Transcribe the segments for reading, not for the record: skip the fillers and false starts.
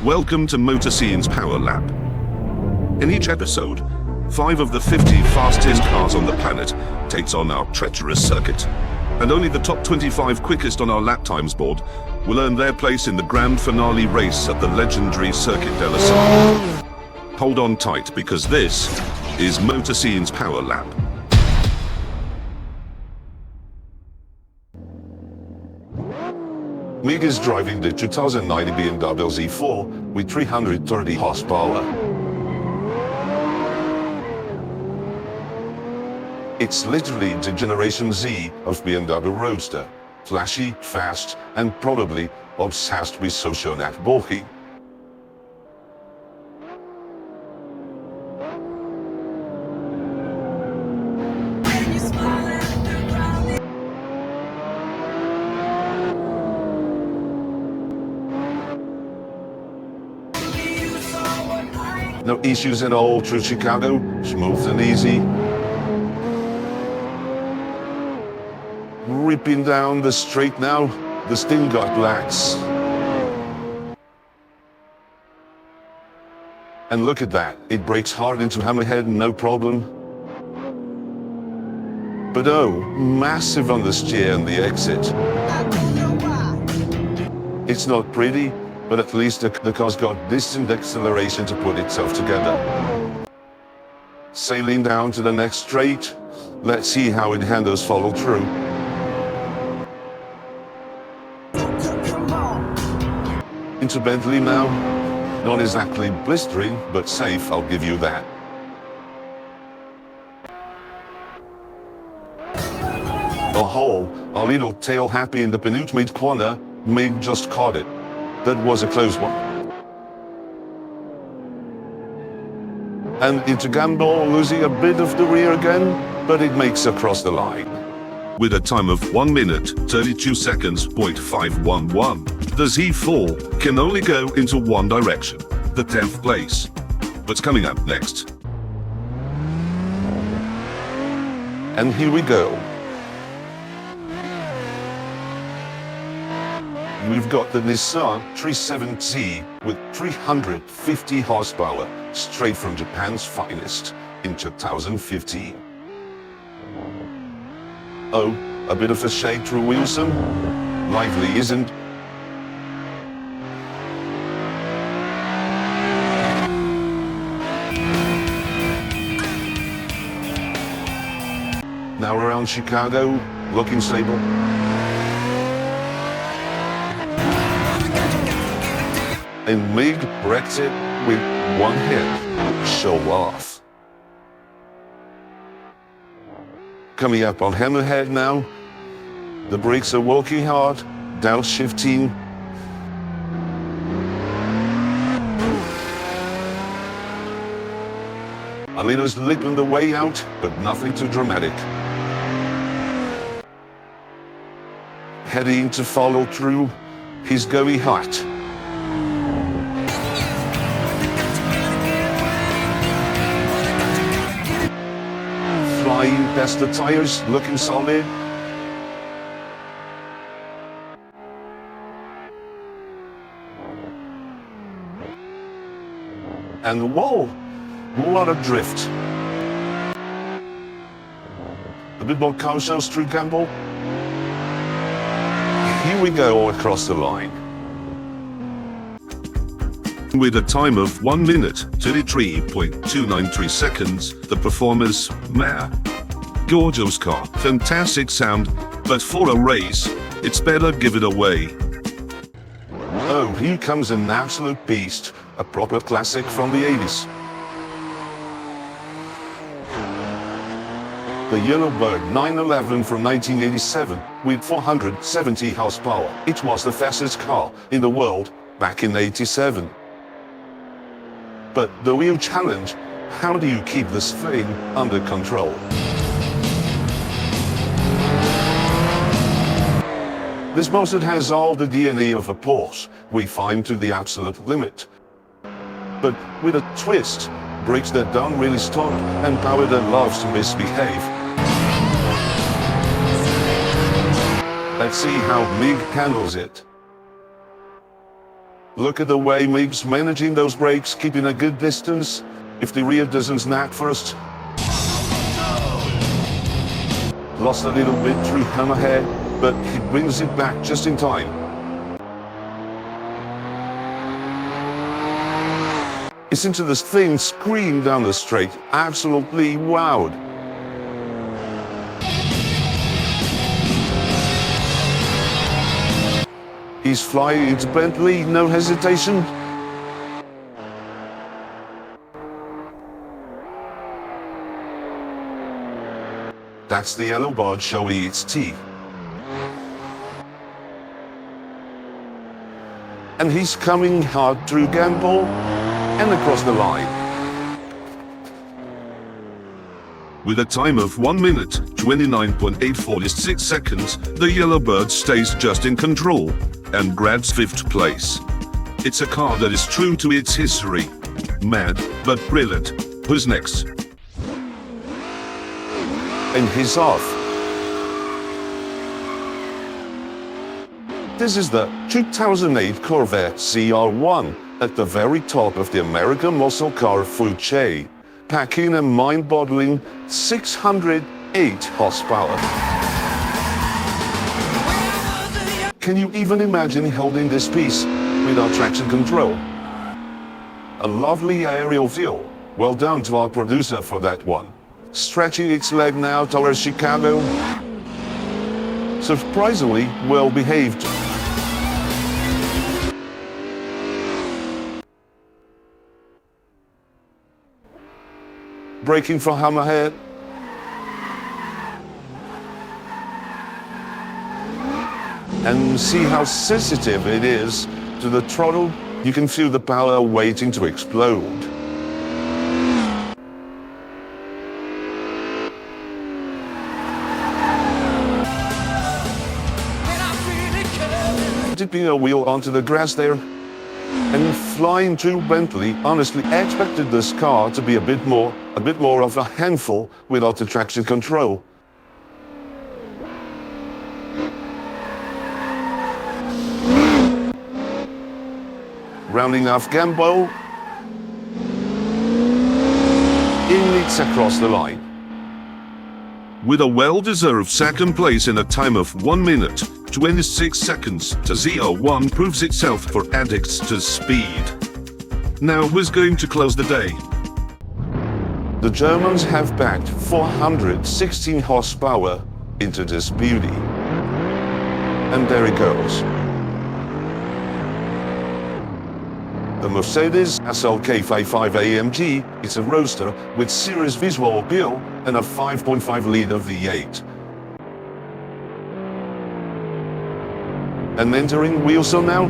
Welcome to Motor Scene's Power Lap. In each episode, 5 of the 50 fastest cars on the planet takes on our treacherous circuit. And only the top 25 quickest on our lap times board will earn their place in the grand finale race at the legendary Circuit de la Sarthe. Hold on tight, because this is Motor Scene's Power Lap. Mig is driving the 2009 BMW Z4 with 330 horsepower. It's literally the Generation Z of BMW Roadster. Flashy, fast, and probably obsessed with social networking. No issues at all through Chicago, smooth and easy. Ripping down the straight now, the still got blacks. And look at that, it brakes hard into Hammerhead, no problem. But oh, massive understeer on the exit. It's not pretty, but at least the car's got distant acceleration to put itself together. Sailing down to the next straight, let's see how it handles follow through. Into Bentley now, not exactly blistering, but safe, I'll give you that. Oh, a little tail happy in the penultimate corner, Mig just caught it. That was a close one. And into Gamble, losing a bit of the rear again, but it makes across the line. With a time of 1 minute, 32 seconds, .511, the Z4 can only go into one direction, the 10th place. What's coming up next? And here we go. We've got the Nissan 370Z with 350 horsepower, straight from Japan's finest in 2015. Oh, a bit of a shake through Wilson? Lively, isn't? Now around Chicago, looking stable. And Mig wrecked it with one hit. Show off. Coming up on Hammerhead now. The brakes are working hard, downshifting. A little slip on the way out, but nothing too dramatic. Heading to follow through, he's going hot. Flying past the tires, looking solid. And whoa, what a drift. A bit more cautious through Campbell. Here we go across the line. With a time of 1 minute, 33.293 seconds, the performer's mare. Gorgeous car, fantastic sound, but for a race, it's better give it away. Oh, here comes an absolute beast, a proper classic from the 80s. The Yellowbird 911 from 1987 with 470 horsepower. It was the fastest car in the world back in '87. But the real challenge, how do you keep this thing under control? This monster has all the DNA of a Porsche, refined to the absolute limit. But with a twist, brakes that don't really stop, and power that loves to misbehave. Let's see how Mig handles it. Look at the way Mick's managing those brakes, keeping a good distance. If the rear doesn't snap first. Lost a little bit through Hammerhead, but he brings it back just in time. Listen to this thing scream down the straight. Absolutely wowed. He's flying into Bentley, no hesitation. That's the yellow bird showing its teeth. And he's coming hard through Gamble and across the line. With a time of 1 minute, 29.846 seconds, the Yellowbird stays just in control and grabs 5th place. It's a car that is true to its history. Mad, but brilliant. Who's next? And he's off. This is the 2008 Corvette CR1 at the very top of the American muscle car food chain, packing a mind-boggling 608 horsepower. Can you even imagine holding this piece without traction control? A lovely aerial view. Well done to our producer for that one. Stretching its leg now towards Chicago. Surprisingly well behaved. Braking for Hammerhead. And see how sensitive it is to the throttle. You can feel the power waiting to explode. Dipping a wheel onto the grass there and flying through Bentley. Honestly, I expected this car to be a bit more of a handful without the traction control. Rounding off Gambo, it's across the line. With a well-deserved 2nd place in a time of 1 minute, 26 seconds, the ZR1 proves itself for addicts to speed. Now who's going to close the day? The Germans have packed 416 horsepower into this beauty. And there it goes. The Mercedes SLK 55 AMG is a roadster with serious visual appeal and a 5.5-liter V8. And entering Wheelstone now?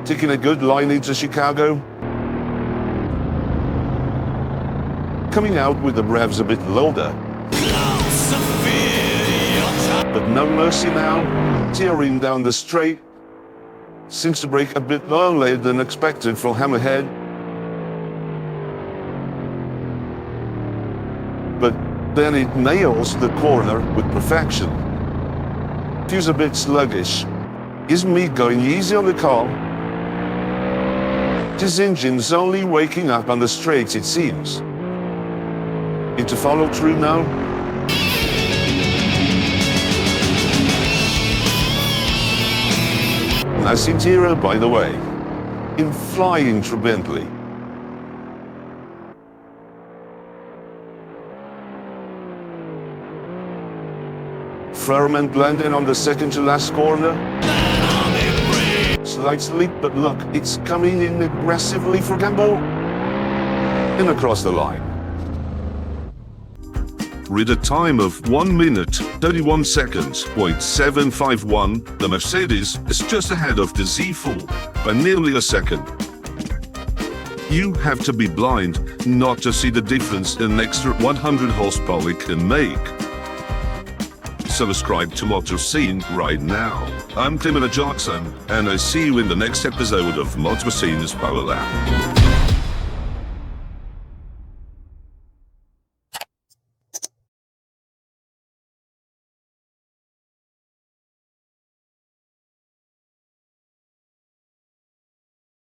Taking a good line into Chicago. Coming out with the revs a bit lower. But no mercy now, tearing down the straight. Seems to brake a bit earlier than expected for Hammerhead. But then it nails the corner with perfection. Feels a bit sluggish. Is Mick going easy on the car? This engine's only waking up on the straights, it seems. Into follow through now. Nice interior, by the way. In flying through Bentley. Firm and blending on the second to last corner. Slight slip, but look, it's coming in aggressively for Gambo. And across the line. With a time of 1 minute, 31 seconds, .751, the Mercedes is just ahead of the Z4 by nearly a second. You have to be blind not to see the difference an extra 100 horsepower can make. Subscribe to Motor Scene right now. I'm Tim Jackson, and I see you in the next episode of Motor Scene's Power Lab.